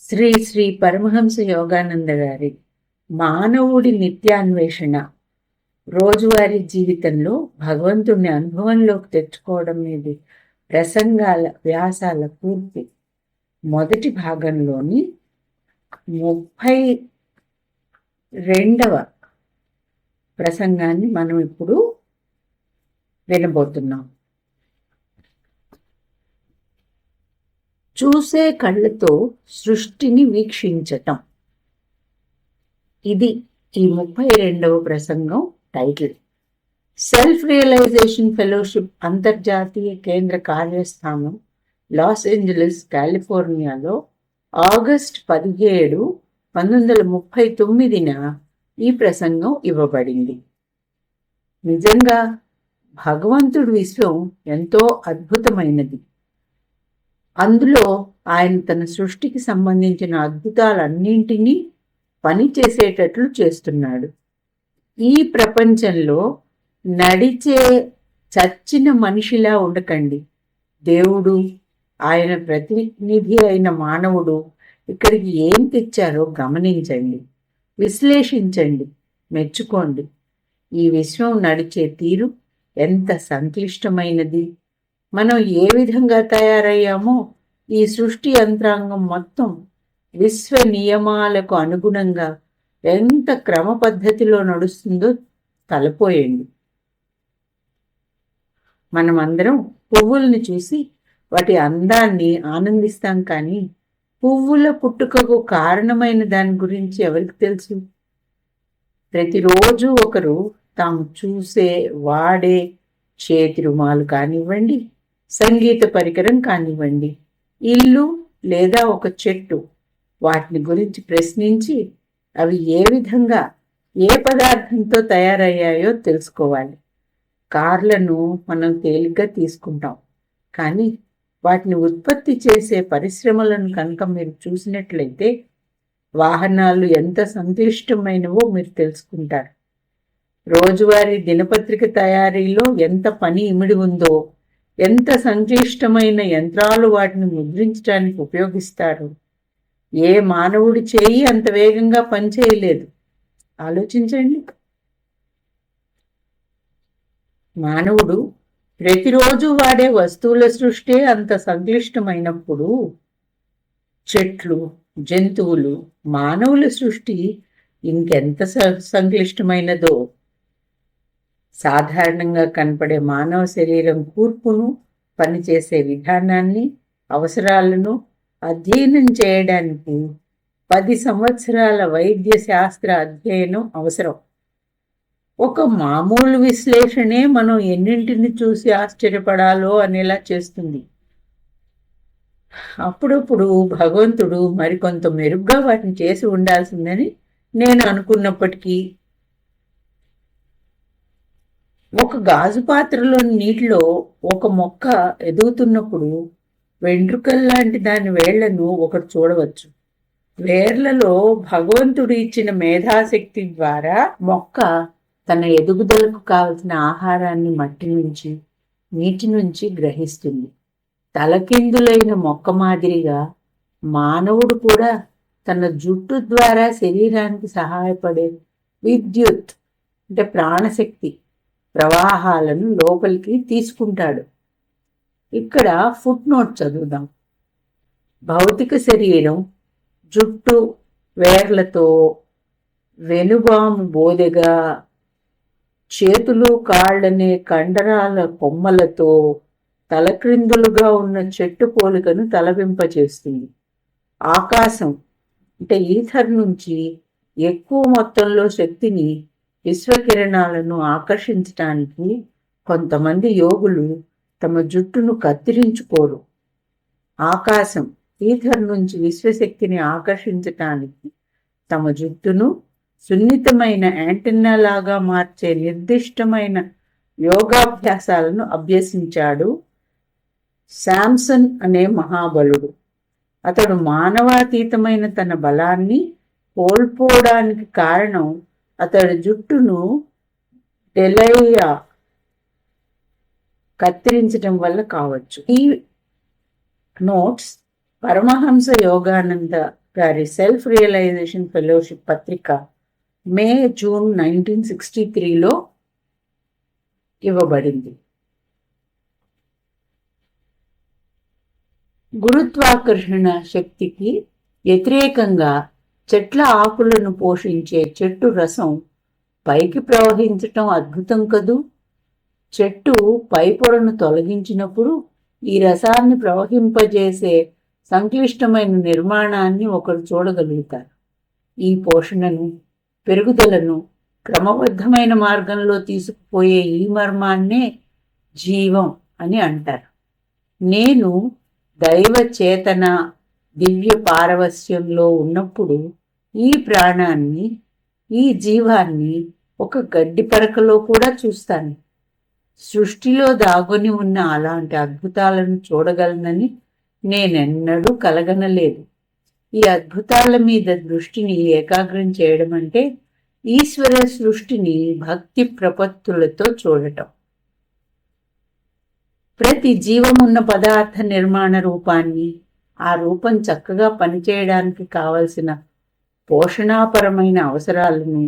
శ్రీ శ్రీ పరమహంస యోగానంద గారి మానవుడి నిత్యాన్వేషణ రోజువారీ జీవితంలో భగవంతుడిని అనుభవంలోకి తెచ్చుకోవడం మీద ప్రసంగాల వ్యాసాల పూర్తి మొదటి భాగంలోని 32వ ప్రసంగాన్ని మనం ఇప్పుడు వినబోతున్నాం. చూసే కళ్ళతో సృష్టిని వీక్షించటం. ఇది ఈ 32వ ప్రసంగం టైటిల్. సెల్ఫ్ రియలైజేషన్ ఫెలోషిప్ అంతర్జాతీయ కేంద్ర కార్యస్థానం లాస్ ఏంజలస్, కాలిఫోర్నియాలో ఆగస్ట్ 17, 1939న ఈ ప్రసంగం ఇవ్వబడింది. నిజంగా భగవంతుడి విశ్వం ఎంతో అద్భుతమైనది. అందులో ఆయన తన సృష్టికి సంబంధించిన అద్భుతాలన్నింటినీ పనిచేసేటట్లు చేస్తున్నాడు. ఈ ప్రపంచంలో నడిచే చచ్చిన మనిషిలా ఉండకండి. దేవుడు, ఆయన ప్రతినిధి అయిన మానవుడు ఇక్కడికి ఏం తెచ్చారో గమనించండి, విశ్లేషించండి, మెచ్చుకోండి. ఈ విశ్వం నడిచే తీరు ఎంత సంక్లిష్టమైనది. మనం ఏ విధంగా తయారయ్యామో ఈ సృష్టి యంత్రాంగం మొత్తం విశ్వ నియమాలకు అనుగుణంగా ఎంత క్రమ పద్ధతిలో నడుస్తుందో తలపోయండి. మనమందరం పువ్వుల్ని చూసి వాటి అందాన్ని ఆనందిస్తాం, కానీ పువ్వుల పుట్టుకకు కారణమైన దాని గురించి ఎవరికి తెలుసు? ప్రతిరోజు ఒకరు తాము చూసే, వాడే చేతి రుమాలు కానివ్వండి, సంగీత పరికరం కానివ్వండి, ఇల్లు లేదా ఒక చెట్టు, వాటిని గురించి ప్రశ్నించి అవి ఏ విధంగా ఏ పదార్థంతో తయారయ్యాయో తెలుసుకోవాలి. కార్లను మనం తేలిగ్గా తీసుకుంటాం, కానీ వాటిని ఉత్పత్తి చేసే పరిశ్రమలను కనుక మీరు చూసినట్లయితే వాహనాలు ఎంత సంక్లిష్టమైనవో మీరు తెలుసుకుంటారు. రోజువారీ దినపత్రిక తయారీలో ఎంత పని ఇమిడి ఉందో, ఎంత సంక్లిష్టమైన యంత్రాలు వాటిని ముద్రించడానికి ఉపయోగిస్తారు. ఏ మానవుడి చేయి అంత వేగంగా పనిచేయలేదు. ఆలోచించండి. మానవుడు ప్రతిరోజు వాడే వస్తువుల సృష్టి అంత సంక్లిష్టమైనప్పుడు చెట్లు, జంతువులు, మానవుల సృష్టి ఇంకెంత సంక్లిష్టమైనదో. సాధారణంగా కనపడే మానవ శరీరం కూర్పును, పనిచేసే విధానాన్ని, అవసరాలను అధ్యయనం చేయడానికి 10 సంవత్సరాల వైద్య శాస్త్ర అధ్యయనం అవసరం. ఒక మామూలు విశ్లేషణే మనం ఎన్నింటిని చూసి ఆశ్చర్యపడాలో అనేలా చేస్తుంది. అప్పుడప్పుడు భగవంతుడు మరికొంత మెరుగ్గా వాటిని చేసి ఉండాల్సిందని నేను అనుకున్నప్పటికీ, ఒక గాజు పాత్రలో నీటిలో ఒక మొక్క ఎదుగుతున్నప్పుడు వెంట్రుకల్లాంటి దాని వేళ్లను ఒకటి చూడవచ్చు. వేర్లలో భగవంతుడు ఇచ్చిన మేధాశక్తి ద్వారా మొక్క తన ఎదుగుదలకు కావలసిన ఆహారాన్ని మట్టి నుంచి, నీటి నుంచి గ్రహిస్తుంది. తలకిందులైన మొక్క మాదిరిగా మానవుడు కూడా తన జుట్టు ద్వారా శరీరానికి సహాయపడే విద్యుత్ అంటే ప్రాణశక్తి ప్రవాహాలను లోపలికి తీసుకుంటాడు. ఇక్కడ ఫుట్ నోట్ చదువుదాం. భౌతిక శరీరం జుట్టు, వేర్లతో, వెనుబాము బోదెగా, చేతులు, కాళ్ళనే కండరాల కొమ్మలతో తలక్రిందులుగా ఉన్న చెట్టు పోలికను తలవింపచేస్తుంది. ఆకాశం అంటే ఈథర్ నుంచి ఎక్కువ మొత్తంలో శక్తిని, విశ్వకిరణాలను ఆకర్షించటానికి కొంతమంది యోగులు తమ జుట్టును కత్తిరించుకోరు. ఆకాశం ఈథర్ నుంచి విశ్వశక్తిని ఆకర్షించటానికి తమ జుట్టును సున్నితమైన యాంటెన్నా లాగా మార్చే నిర్దిష్టమైన యోగాభ్యాసాలను అభ్యసించాడు శాంసన్ అనే మహాబలుడు. అతడు మానవాతీతమైన తన బలాన్ని కోల్పోవడానికి కారణం అతడి జుట్టును డెలైయా కత్తిరించడం వల్ల కావచ్చు. ఈ నోట్స్ పరమహంస యోగానంద గారి సెల్ఫ్ రియలైజేషన్ ఫెలోషిప్ పత్రిక మే జూన్ 1963లో ఇవ్వబడింది. గురుత్వాకర్షణ శక్తికి వ్యతిరేకంగా చెట్ల ఆకులను పోషించే చెట్టు రసం పైకి ప్రవహించటం అద్భుతం కదూ. చెట్టు పై పొరను తొలగించినప్పుడు ఈ రసాన్ని ప్రవహింపజేసే సంక్లిష్టమైన నిర్మాణాన్ని ఒకరు చూడగలుగుతారు. ఈ పోషణను, పెరుగుదలను క్రమబద్ధమైన మార్గంలో తీసుకుపోయే ఈ మర్మాన్నే జీవం అని అంటారు. నేను దైవ చేతన దివ్య పారవస్యంలో ఉన్నప్పుడు ఈ ప్రాణాన్ని, ఈ జీవాన్ని ఒక గడ్డి పరకలో కూడా చూస్తాను. సృష్టిలో దాగుని ఉన్న అలాంటి అద్భుతాలను చూడగలనని నేనెన్నడూ కలగనలేదు. ఈ అద్భుతాల మీద దృష్టిని ఏకాగ్రం చేయడం అంటే ఈశ్వర సృష్టిని భక్తి ప్రపత్తులతో చూడటం. ప్రతి జీవమున్న పదార్థ నిర్మాణ రూపాన్ని, ఆ రూపం చక్కగా పనిచేయడానికి కావలసిన పోషణాపరమైన అవసరాలను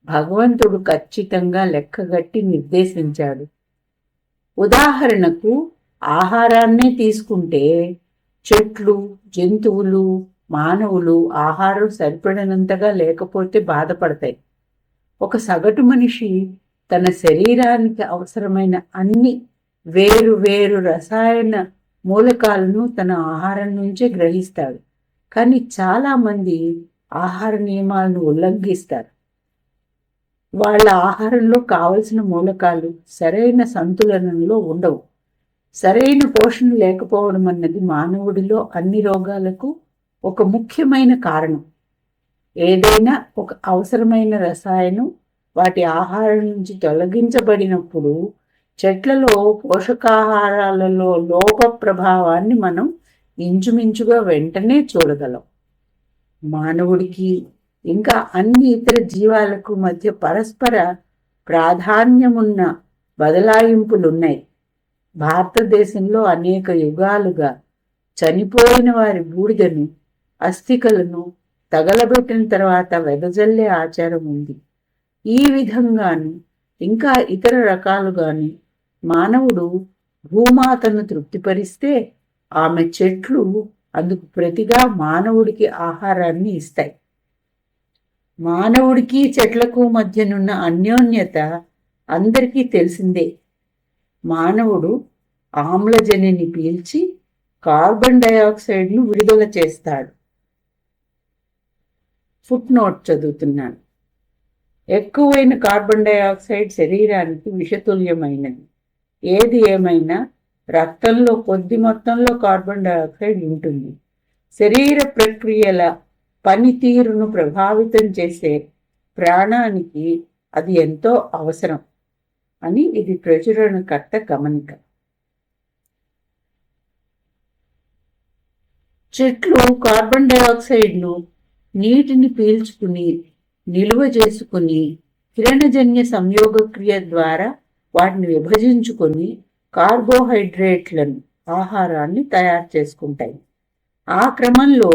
భగవంతుడు ఖచ్చితంగా లెక్కగట్టి నిర్దేశించాడు. ఉదాహరణకు ఆహారాన్నే తీసుకుంటే చెట్లు, జంతువులు, మానవులు ఆహారం సరిపడినంతగా లేకపోతే బాధపడతాయి. ఒక సగటు మనిషి తన శరీరానికి అవసరమైన అన్ని వేరు వేరు రసాయన మూలకాలను తన ఆహారం నుంచే గ్రహిస్తాడు. కానీ చాలామంది ఆహార నియమాలను ఉల్లంఘిస్తారు. వాళ్ళ ఆహారంలో కావలసిన మూలకాలు సరైన సంతులనంలో ఉండవు. సరైన పోషణ లేకపోవడం అన్నది మానవుడిలో అన్ని రోగాలకు ఒక ముఖ్యమైన కారణం. ఏదైనా ఒక అవసరమైన రసాయనం వాటి ఆహారం నుంచి తొలగించబడినప్పుడు చెట్లలో పోషకాహారాలలో లోప ప్రభావాన్ని మనం ఇంచుమించుగా వెంటనే చూడగలం. మానవుడికి ఇంకా అన్ని ఇతర జీవాలకు మధ్య పరస్పర ప్రాధాన్యమున్న బదలాయింపులున్నాయి. భారతదేశంలో అనేక యుగాలుగా చనిపోయిన వారి బూడిదను, అస్థికలను తగలబెట్టిన తర్వాత వెదజల్లే ఆచారం ఉంది. ఈ విధంగాను ఇంకా ఇతర రకాలుగాను మానవుడు భూమాతను తృప్తిపరిస్తే ఆమె చెట్లు అందుకు ప్రతిగా మానవుడికి ఆహారాన్ని ఇస్తాయి. మానవుడికి చెట్లకు మధ్యనున్న అన్యోన్యత అందరికీ తెలిసిందే. మానవుడు ఆమ్లజనిని పీల్చి కార్బన్ డయాక్సైడ్ను విడుదల చేస్తాడు. ఫుట్ నోట్ చదువుతున్నాను. ఎక్కువైన కార్బన్ డయాక్సైడ్ శరీరానికి విషతుల్యమైనది. ఏది ఏమైనా రక్తంలో కొద్ది మొత్తంలో కార్బన్ డయాక్సైడ్ ఉంటుంది. శరీర ప్రక్రియల పనితీరును ప్రభావితం చేసే ప్రాణానికి అది ఎంతో అవసరం అని ఇది ప్రచురణకర్త గమనిక. చెట్లు కార్బన్ డయాక్సైడ్ను నీటిని పీల్చుకుని నిలువ చేసుకుని కిరణజన్య సంయోగక్రియ ద్వారా వాటిని విభజించుకొని కార్బోహైడ్రేట్లను, ఆహారాన్ని తయారు చేసుకుంటాయి. ఆ క్రమంలో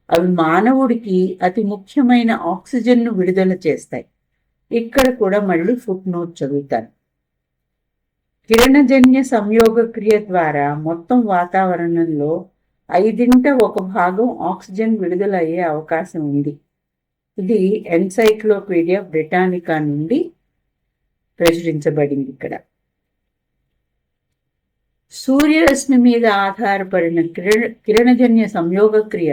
అవి మానవుడికి అతి ముఖ్యమైన ఆక్సిజన్ను విడుదల చేస్తాయి. ఇక్కడ కూడా మళ్ళీ ఫుట్ నోట్ చదువుతాను. కిరణజన్య సంయోగక్రియ ద్వారా మొత్తం వాతావరణంలో 1/5 ఆక్సిజన్ విడుదల అయ్యే అవకాశం ఉంది. ఇది ఎన్సైక్లోపీడియా బ్రిటానికా నుండి ప్రచురించబడింది. ఇక్కడ సూర్యరశ్మి మీద ఆధారపడిన కిరణజన్య సంయోగక్రియ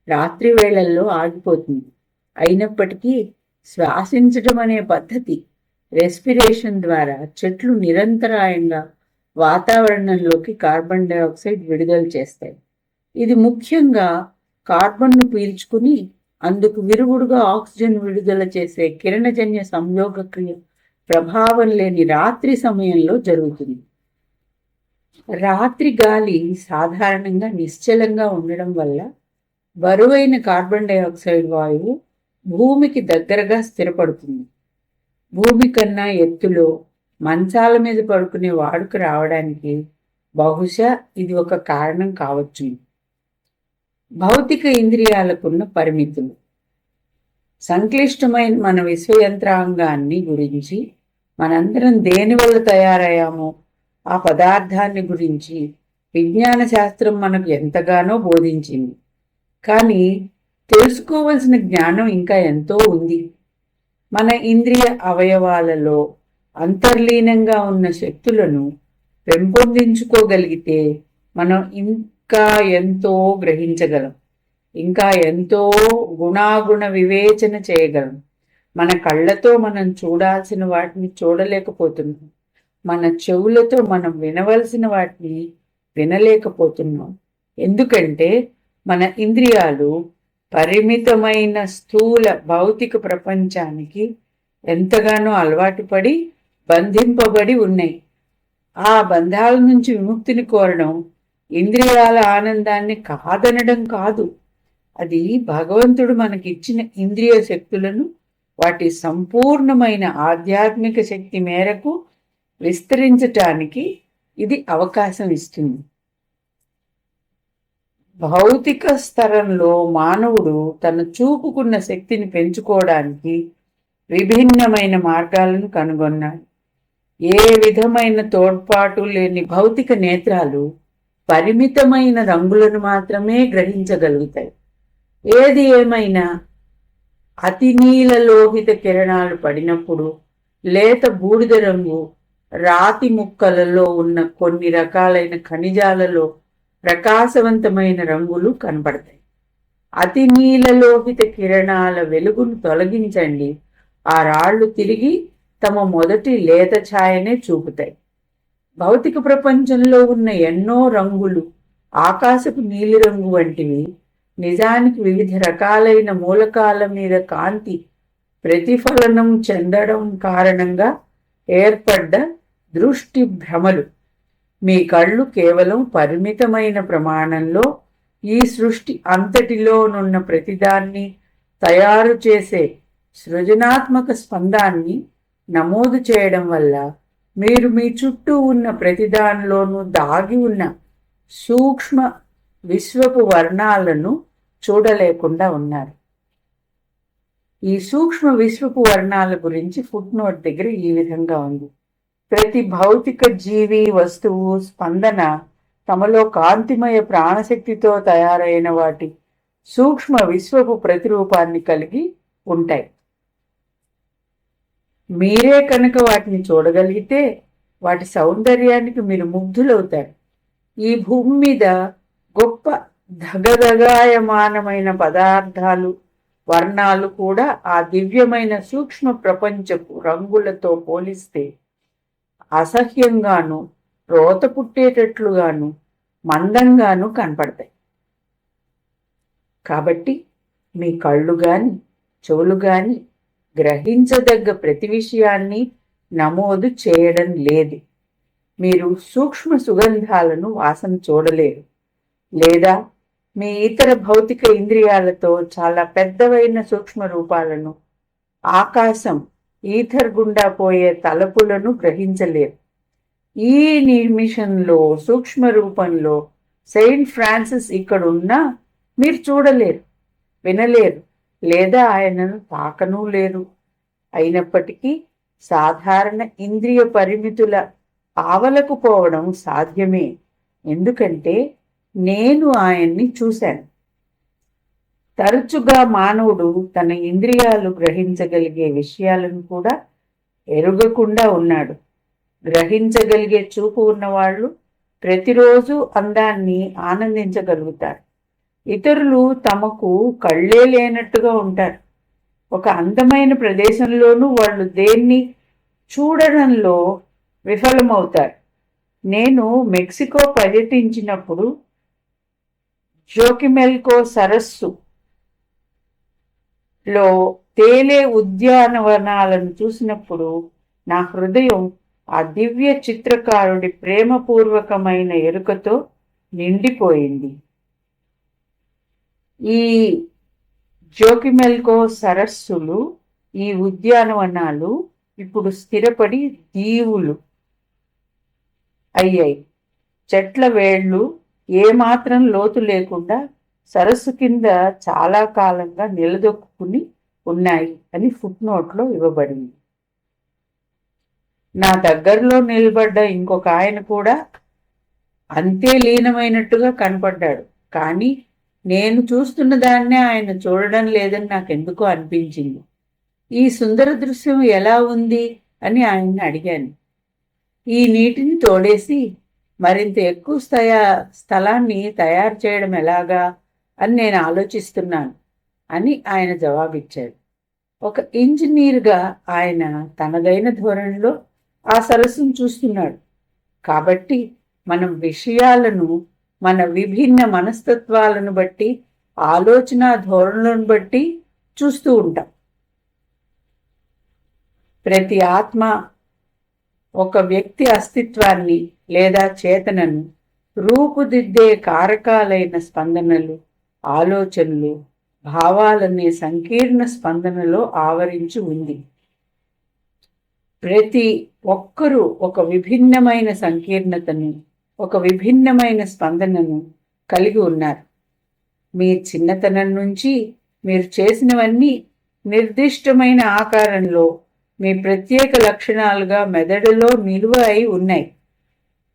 రాత్రి వేళల్లో ఆగిపోతుంది. అయినప్పటికీ శ్వాసించడం అనే పద్ధతి, రెస్పిరేషన్ ద్వారా చెట్లు నిరంతరాయంగా వాతావరణంలోకి కార్బన్ డయాక్సైడ్ విడుదల చేస్తాయి. ఇది ముఖ్యంగా కార్బన్ను పీల్చుకుని అందుకు విరుగుడుగా ఆక్సిజన్ విడుదల చేసే కిరణజన్య సంయోగక్రియ ప్రభావం లేని రాత్రి సమయంలో జరుగుతుంది. రాత్రి గాలి సాధారణంగా నిశ్చలంగా ఉండడం వల్ల బరువైన కార్బన్ డయాక్సైడ్ వాయువు భూమికి దగ్గరగా స్థిరపడుతుంది. భూమి కన్నా ఎత్తులో మంచాల మీద పడుకునే వాడుక రావడానికి బహుశా ఇది ఒక కారణం కావచ్చు. భౌతిక ఇంద్రియాలకున్న పరిమితులు. సంక్లిష్టమైన మన విశ్వయంత్రాంగాన్ని గురించి, మనందరం దేని వల్ల తయారయ్యామో ఆ పదార్థాన్ని గురించి విజ్ఞాన శాస్త్రం మనకు ఎంతగానో బోధించింది. కానీ తెలుసుకోవలసిన జ్ఞానం ఇంకా ఎంతో ఉంది. మన ఇంద్రియ అవయవాలలో అంతర్లీనంగా ఉన్న శక్తులను పెంపొందించుకోగలిగితే మనం ఇంకా ఎంతో గ్రహించగలం, ఇంకా ఎంతో గుణాగుణ వివేచన చేయగలం. మన కళ్ళతో మనం చూడాల్సిన వాటిని చూడలేకపోతున్నాం, మన చెవులతో మనం వినవలసిన వాటిని వినలేకపోతున్నాం. ఎందుకంటే మన ఇంద్రియాలు పరిమితమైన స్థూల భౌతిక ప్రపంచానికి ఎంతగానో అలవాటు పడి బంధింపబడి ఉన్నాయి. ఆ బంధాల నుంచి విముక్తిని కోరడం ఇంద్రియాల ఆనందాన్ని కాదనడం కాదు. అది భగవంతుడు మనకిచ్చిన ఇంద్రియ శక్తులను వాటి సంపూర్ణమైన ఆధ్యాత్మిక శక్తి మేరకు విస్తరించటానికి ఇది అవకాశం ఇస్తుంది. భౌతిక స్తరంలో మానవుడు తన చూపుకున్న శక్తిని పెంచుకోవడానికి విభిన్నమైన మార్గాలను కనుగొన్నాడు. ఏ విధమైన తోడ్పాటు లేని భౌతిక నేత్రాలు పరిమితమైన రంగులను మాత్రమే గ్రహించగలుగుతాయి. ఏది ఏమైనా అతి నీల లోహిత కిరణాలు పడినప్పుడు లేత బూడిద రంగు రాతి ముక్కలలో ఉన్న కొన్ని రకాలైన ఖనిజాలలో ప్రకాశవంతమైన రంగులు కనపడతాయి. అతి నీలలోహిత కిరణాల వెలుగును తొలగించండి, ఆ రాళ్లు తిరిగి తమ మొదటి లేత ఛాయనే చూపుతాయి. భౌతిక ప్రపంచంలో ఉన్న ఎన్నో రంగులు ఆకాశపు నీలిరంగు వంటివి నిజానికి వివిధ రకాలైన మూలకాల మీద కాంతి ప్రతిఫలనం చెందడం కారణంగా ఏర్పడ్డ దృష్టి భ్రమలు. మీ కళ్ళు కేవలం పరిమితమైన ప్రమాణంలో ఈ సృష్టి అంతటిలోనున్న ప్రతిదాన్ని తయారు చేసే సృజనాత్మక స్పందాన్ని నమోదు చేయడం వల్ల మీరు మీ చుట్టూ ఉన్న ప్రతిదానిలోనూ దాగి ఉన్న సూక్ష్మ విశ్వపు వర్ణాలను చూడలేకుండా ఉన్నారు. ఈ సూక్ష్మ విశ్వపు వర్ణాల గురించి ఫుట్ నోట్ దగ్గర ఈ విధంగా ఉంది. ప్రతి భౌతిక జీవి వస్తువు స్పందన తమలో కాంతిమయ ప్రాణశక్తితో తయారైన వాటి సూక్ష్మ విశ్వపు ప్రతిరూపాన్ని కలిగి ఉంటాయి. మీరే కనుక వాటిని చూడగలిగితే వాటి సౌందర్యానికి మీరు ముగ్ధులవుతారు. ఈ భూమి మీద గొప్ప ధగధగాయమానమైన పదార్థాలు వర్ణాలు కూడా ఆ దివ్యమైన సూక్ష్మ ప్రపంచపు రంగులతో పోలిస్తే అసహ్యంగాను రోత పుట్టేటట్లుగాను మందంగాను కనపడతాయి. కాబట్టి మీ కళ్ళు గాని చెవులు గాని గ్రహించదగ్గ ప్రతి విషయాన్ని నమోదు చేయడం లేదు. మీరు సూక్ష్మ సుగంధాలను వాసన చూడలేరు, లేదా మీ ఇతర భౌతిక ఇంద్రియాలతో చాలా పెద్దవైన సూక్ష్మ రూపాలను, ఆకాశం, ఈథర్ గుండా పోయే తలపులను గ్రహించలేరు. ఈ నిమిషంలో సూక్ష్మ రూపంలో సెయింట్ ఫ్రాన్సిస్ ఇక్కడున్నా మీరు చూడలేరు, వినలేరు, లేదా ఆయనను తాకనూ లేరు. అయినప్పటికీ సాధారణ ఇంద్రియ పరిమితుల ఆవలకు పోవడం సాధ్యమే, ఎందుకంటే నేను ఆయన్ని చూశాను. తరచుగా మానవుడు తన ఇంద్రియాలు గ్రహించగలిగే విషయాలను కూడా ఎరుగకుండా ఉన్నాడు. గ్రహించగలిగే చూపు ఉన్నవాళ్ళు ప్రతిరోజు అందాన్ని ఆనందించగలుగుతారు. ఇతరులు తమకు కళ్ళే లేనట్టుగా ఉంటారు. ఒక అందమైన ప్రదేశంలోనూ వాళ్ళు దేన్ని చూడడంలో విఫలమవుతారు. నేను మెక్సికో పర్యటించినప్పుడు జోకిమెల్కో సరస్సులో తేలే ఉద్యానవనాలను చూసినప్పుడు నా హృదయం ఆ దివ్య చిత్రకారుడి ప్రేమపూర్వకమైన ఎరుకతో నిండిపోయింది. ఈ జోకిమెల్కో సరస్సులు, ఈ ఉద్యానవనాలు ఇప్పుడు స్థిరపడి దీవులు అయ్యాయి. చెట్ల వేళ్ళు ఏమాత్రం లోతు లేకుండా సరస్సు కింద చాలా కాలంగా నిలదొక్కుని ఉన్నాయి అని ఫుట్నోట్లో ఇవ్వబడింది. నా దగ్గరలో నిలబడ్డ ఇంకొక ఆయన కూడా అంతే లీనమైనట్టుగా కనపడ్డాడు. కానీ నేను చూస్తున్న దాన్నే ఆయన చూడడం లేదని నాకెందుకో అనిపించింది. ఈ సుందర దృశ్యం ఎలా ఉంది అని ఆయన్ని అడిగాను. ఈ నీటిని తోడేసి మరింత ఎక్కువ స్థలాన్ని తయారు చేయడం ఎలాగా అని నేను ఆలోచిస్తున్నాను అని ఆయన జవాబిచ్చాడు. ఒక ఇంజనీర్గా ఆయన తనదైన ధోరణిలో ఆ సరస్సును చూస్తున్నాడు. కాబట్టి మనం విషయాలను మన విభిన్న మనస్తత్వాలను బట్టి, ఆలోచన ధోరణులను బట్టి చూస్తూ ఉంటాం. ప్రతి ఆత్మ ఒక వ్యక్తి అస్తిత్వాన్ని లేదా చేతనను రూపుదిద్దే కారకాలైన స్పందనలు, ఆలోచనలు, భావాలనే సంకీర్ణ స్పందనలో ఆవరించి ఉంది. ప్రతి ఒక్కరూ ఒక విభిన్నమైన సంకీర్ణతను, ఒక విభిన్నమైన స్పందనను కలిగి ఉన్నారు. మీ చిన్నతనం నుంచి మీరు చేసినవన్నీ నిర్దిష్టమైన ఆకారంలో మీ ప్రత్యేక లక్షణాలుగా మెదడులో నిలువ అయి ఉన్నాయి.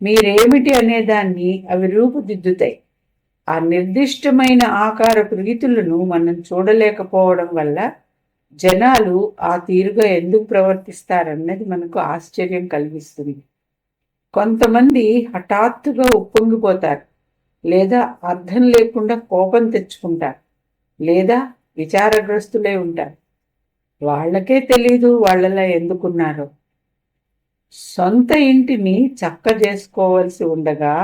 మీరేమిటి అనేదాన్ని అవి రూపుదిద్దుతాయి. ఆ నిర్దిష్టమైన ఆకారపు రీతులను మనం చూడలేకపోవడం వల్ల జనాలు ఆ తీరుగా ఎందుకు ప్రవర్తిస్తారన్నది మనకు ఆశ్చర్యం కలిగిస్తుంది. కొంతమంది హఠాత్తుగా ఉప్పొంగిపోతారు, లేదా అర్థం లేకుండా కోపం తెచ్చుకుంటారు, లేదా విచారగ్రస్తులై ఉంటారు. వాళ్ళకే తెలీదు వాళ్ళలా ఎందుకున్నారో. సొంత ఇంటిని చక్క చేసుకోవలసి ఉండగా,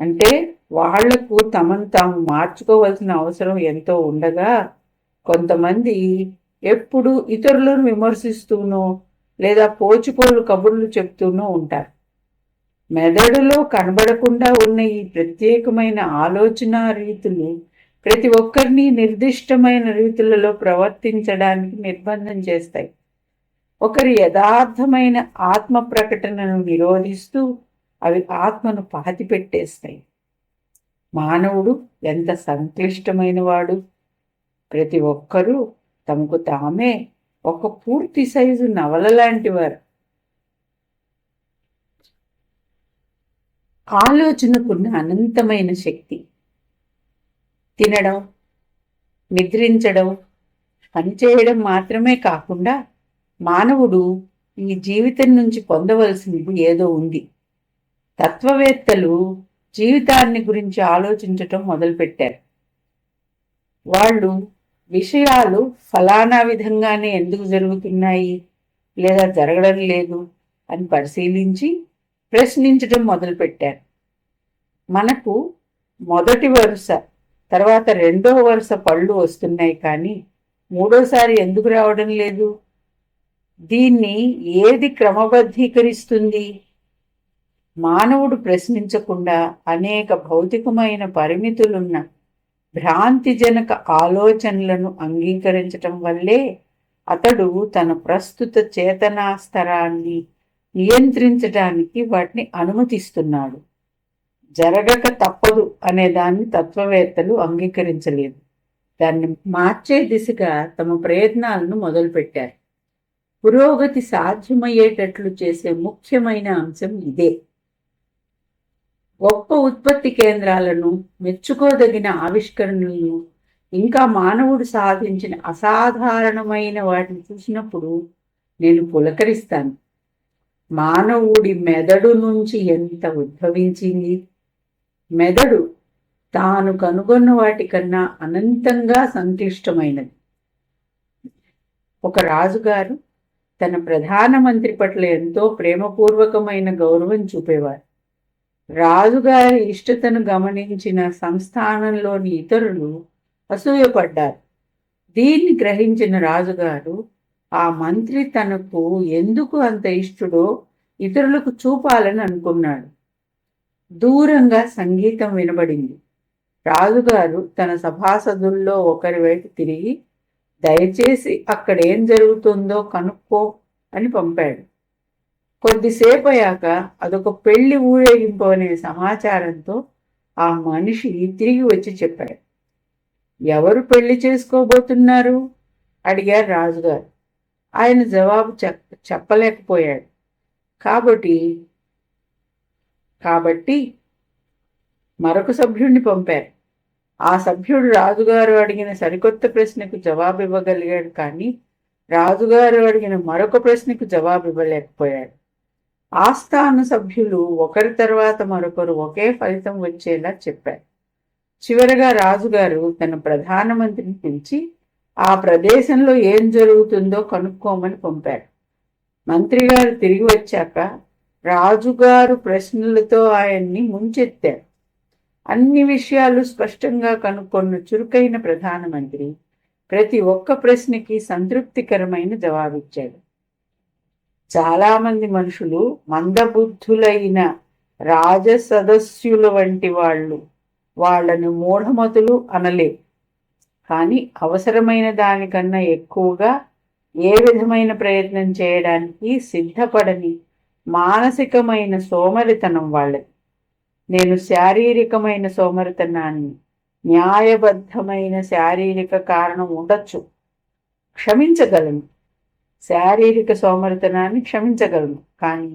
అంటే వాళ్లకు తమను తాము మార్చుకోవాల్సిన అవసరం ఎంతో ఉండగా, కొంతమంది ఎప్పుడు ఇతరులను విమర్శిస్తూనో లేదా పోచుకోలు కబుర్లు చెప్తూనూ ఉంటారు. మెదడులో కనబడకుండా ఉన్న ఈ ప్రత్యేకమైన ఆలోచన రీతులు ప్రతి ఒక్కరిని నిర్దిష్టమైన రీతులలో ప్రవర్తించడానికి నిర్బంధం చేస్తాయి. ఒకరి యథార్థమైన ఆత్మ ప్రకటనను నిరోధిస్తూ అవి ఆత్మను పాతిపెట్టేస్తాయి. మానవుడు ఎంత సంక్లిష్టమైన వాడు! ప్రతి ఒక్కరూ తమకు తామే ఒక పూర్తి సైజు నవల లాంటివారు. ఆలోచనకున్న అనంతమైన శక్తి. తినడం, నిద్రించడం, పనిచేయడం మాత్రమే కాకుండా మానవుడు ఈ జీవితం నుంచి పొందవలసినది ఏదో ఉంది. తత్వవేత్తలు జీవితాన్ని గురించి ఆలోచించటం మొదలుపెట్టారు. వాళ్ళు విషయాలు ఫలానా విధంగానే ఎందుకు జరుగుతున్నాయి లేదా జరగడం లేదు అని పరిశీలించి ప్రశ్నించడం మొదలుపెట్టారు. మనకు మొదటి వరుస తర్వాత రెండో వరుస పళ్ళు వస్తున్నాయి, కానీ మూడోసారి ఎందుకు రావడం లేదు? దీన్ని ఏది క్రమబద్ధీకరిస్తుంది? మానవుడు ప్రశ్నించకుండా అనేక భౌతికమైన పరిమితులున్న భ్రాంతిజనక ఆలోచనలను అంగీకరించటం వల్లే అతడు తన ప్రస్తుత చేతనా స్తరాన్ని నియంత్రించడానికి వాటిని అనుమతిస్తున్నాడు. జరగక తప్పదు అనే దాన్ని తత్వవేత్తలు అంగీకరించలేదు. దాన్ని మార్చే దిశగా తమ ప్రయత్నాలను మొదలుపెట్టారు. పురోగతి సాధ్యమయ్యేటట్లు చేసే ముఖ్యమైన అంశం ఇదే. గొప్ప ఉత్పత్తి కేంద్రాలను, మెచ్చుకోదగిన ఆవిష్కరణలను, ఇంకా మానవుడు సాధించిన అసాధారణమైన వాటిని చూసినప్పుడు నేను పులకరిస్తాను. మానవుడి మెదడు నుంచి ఎంత ఉద్భవించింది! మెదడు తాను కనుగొన్న వాటికన్నా అనంతంగా సంక్లిష్టమైనది. ఒక రాజుగారు తన ప్రధానమంత్రి పట్ల ఎంతో ప్రేమపూర్వకమైన గౌరవం చూపేవారు. రాజుగారి ఇష్టతను గమనించిన సంస్థానంలోని ఇతరులు అసూయపడ్డారు. దీన్ని గ్రహించిన రాజుగారు ఆ మంత్రి తనకు ఎందుకు అంత ఇష్టడో ఇతరులకు చూపాలని అనుకున్నాడు. దూరంగా సంగీతం వినబడింది. రాజుగారు తన సభాసదుల్లో ఒకరి వైపు తిరిగి, దయచేసి అక్కడేం జరుగుతుందో కనుక్కో అని పంపాడు. కొద్దిసేపు అయ్యాక అదొక పెళ్లి ఊరేగింపు అనే సమాచారంతో ఆ మనిషి తిరిగి వచ్చి చెప్పాడు. ఎవరు పెళ్లి చేసుకోబోతున్నారు అడిగారు రాజుగారు. ఆయన జవాబు చెప్పలేకపోయాడు. కాబట్టి కాబట్టి మరొక సభ్యుడిని పంపారు. ఆ సభ్యుడు రాజుగారు అడిగిన సరికొత్త ప్రశ్నకు జవాబు ఇవ్వగలిగాడు, కానీ రాజుగారు అడిగిన మరొక ప్రశ్నకు జవాబు ఇవ్వలేకపోయాడు. ఆస్థాన సభ్యులు ఒకరి తర్వాత మరొకరు ఒకే ఫలితం వచ్చేలా చెప్పారు. చివరగా రాజుగారు తన ప్రధానమంత్రిని పిలిచి ఆ ప్రదేశంలో ఏం జరుగుతుందో కనుక్కోమని పంపారు. మంత్రిగారు తిరిగి వచ్చాక రాజుగారు ప్రశ్నలతో ఆయన్ని ముంచెత్తారు. అన్ని విషయాలు స్పష్టంగా కనుక్కున్న చురుకైన ప్రధానమంత్రి ప్రతి ఒక్క ప్రశ్నకి సంతృప్తికరమైన జవాబిచ్చాడు. చాలామంది మనుషులు మందబుద్ధులైన రాజసదస్యుల వంటి వాళ్ళను మూఢమతులు అనలే, కానీ అవసరమైన దానికన్నా ఎక్కువగా ఏ విధమైన ప్రయత్నం చేయడానికి సిద్ధపడని మానసికమైన సోమరితనం వాళ్ళది. నేను శారీరకమైన సోమరితనాన్ని, న్యాయబద్ధమైన శారీరక కారణం ఉండొచ్చు, క్షమించగలను. శారీరక సోమరితనాన్ని క్షమించగలను, కానీ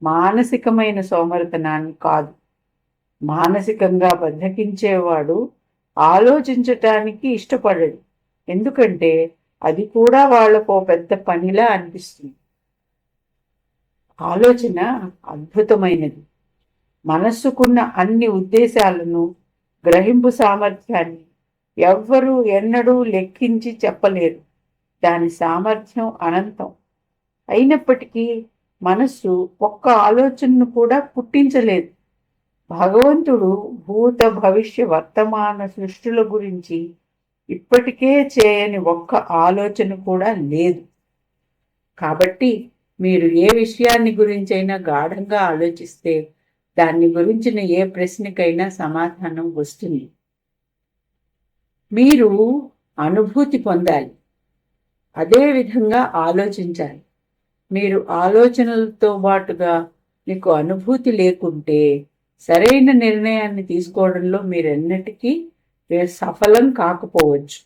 మానసికమైన సోమరితనాన్ని కాదు. మానసికంగా బద్ధకించేవాడు ఆలోచించటానికి ఇష్టపడడు, ఎందుకంటే అది కూడా వాళ్లకు పెద్ద పనిలా అనిపిస్తుంది. ఆలోచన అద్భుతమైనది. మనస్సుకున్న అన్ని ఉద్దేశాలను, గ్రహింపు సామర్థ్యాన్ని ఎవ్వరూ ఎన్నడూ లెక్కించి చెప్పలేరు. దాని సామర్థ్యం అనంతం. అయినప్పటికీ మనస్సు ఒక్క ఆలోచనను కూడా పుట్టించలేదు. భగవంతుడు భూత భవిష్య వర్తమాన సృష్టిల గురించి ఇప్పటికే చేయని ఒక్క ఆలోచన కూడా లేదు. కాబట్టి మీరు ఏ విషయాన్ని గురించైనా గాఢంగా ఆలోచిస్తే దాన్ని గురించిన ఏ ప్రశ్నకైనా సమాధానం వస్తుంది. మీరు అనుభూతి పొందాలి, అదే విధంగా ఆలోచించాలి. మీరు ఆలోచనలతో పాటుగా మీకు అనుభూతి లేకుంటే సరైన నిర్ణయాన్ని తీసుకోవడంలో మీరెన్నటికీ సఫలం కాకపోవచ్చు.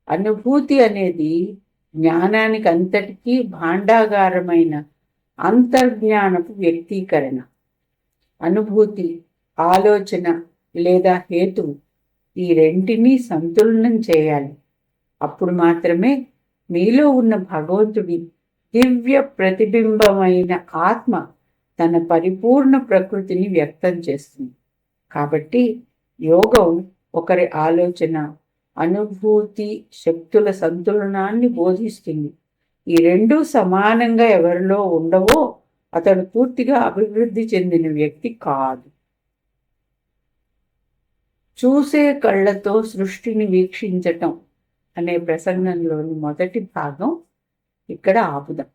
అనుభూతి అనేది జ్ఞానానికి అంతటికీ భాండాగారమైన అంతర్జ్ఞానపు వ్యక్తీకరణ. అనుభూతి, ఆలోచన లేదా హేతువు ఈ రెంటినీ సంతులనం చేయాలి. అప్పుడు మాత్రమే మీలో ఉన్న భగవంతుడి దివ్య ప్రతిబింబమైన ఆత్మ తన పరిపూర్ణ ప్రకృతిని వ్యక్తం చేస్తుంది. కాబట్టి యోగం ఒకరి ఆలోచన, అనుభూతి శక్తుల సంతులనాన్ని బోధిస్తుంది. ఈ రెండూ సమానంగా ఎవరిలో ఉండవో అతడు పూర్తిగా అభివృద్ధి చెందిన వ్యక్తి కాదు. చూసే కళ్ళతో సృష్టిని వీక్షించటం అనే ప్రసంగంలోని మొదటి భాగం ఇక్కడ ఆపుదాం.